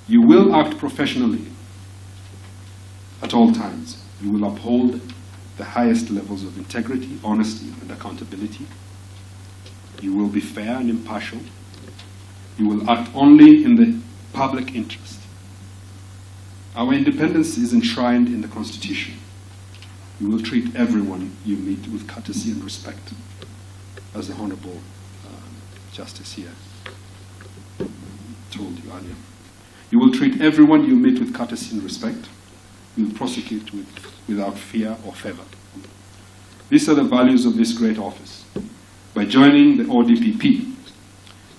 You will act professionally at all times. You will uphold the highest levels of integrity, honesty, and accountability. You will be fair and impartial. You will act only in the public interest. Our independence is enshrined in the Constitution. You will treat everyone you meet with courtesy and respect, as the Honorable Justice here told you earlier. You will treat everyone you meet with courtesy and respect. You will prosecute without fear or favor. These are the values of this great office. By joining the ODPP,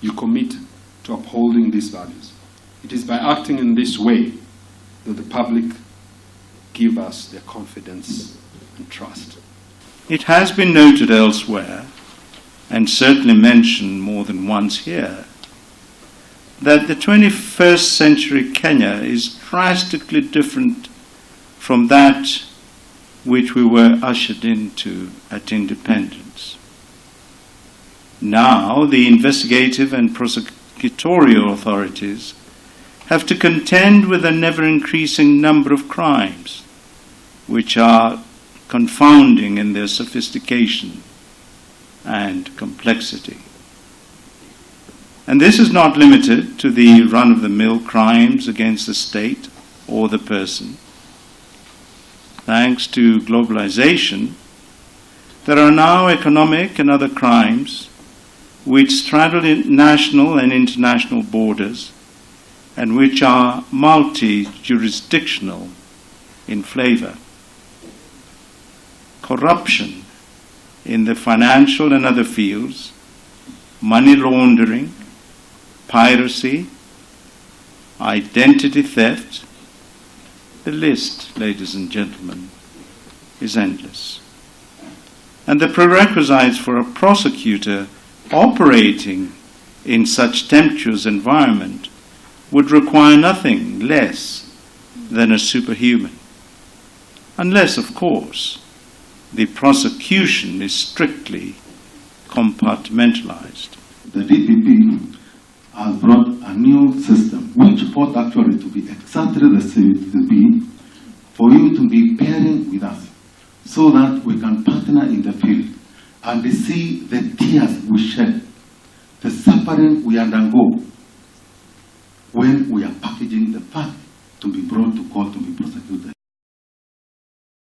you commit to upholding these values. It is by acting in this way that the public give us their confidence and trust. It has been noted elsewhere, and certainly mentioned more than once here, that the 21st century Kenya is drastically different from that which we were ushered into at independence. Now, the investigative and prosecutorial authorities have to contend with a never-increasing number of crimes, which are confounding in their sophistication and complexity. And this is not limited to the run-of-the-mill crimes against the state or the person. Thanks to globalization, there are now economic and other crimes which straddle national and international borders and which are multi-jurisdictional in flavor. Corruption in the financial and other fields, money laundering, piracy, identity theft, the list, ladies and gentlemen, is endless. And the prerequisites for a prosecutor operating in such tempestuous environment would require nothing less than a superhuman. Unless, of course, the prosecution is strictly compartmentalized. The DPP has brought a new system which ought actually to be exactly the same to be for you to be pairing with us so that we can partner in the field and see the tears we shed, the suffering we undergo when we are packaging the fact to be brought to court to be prosecuted.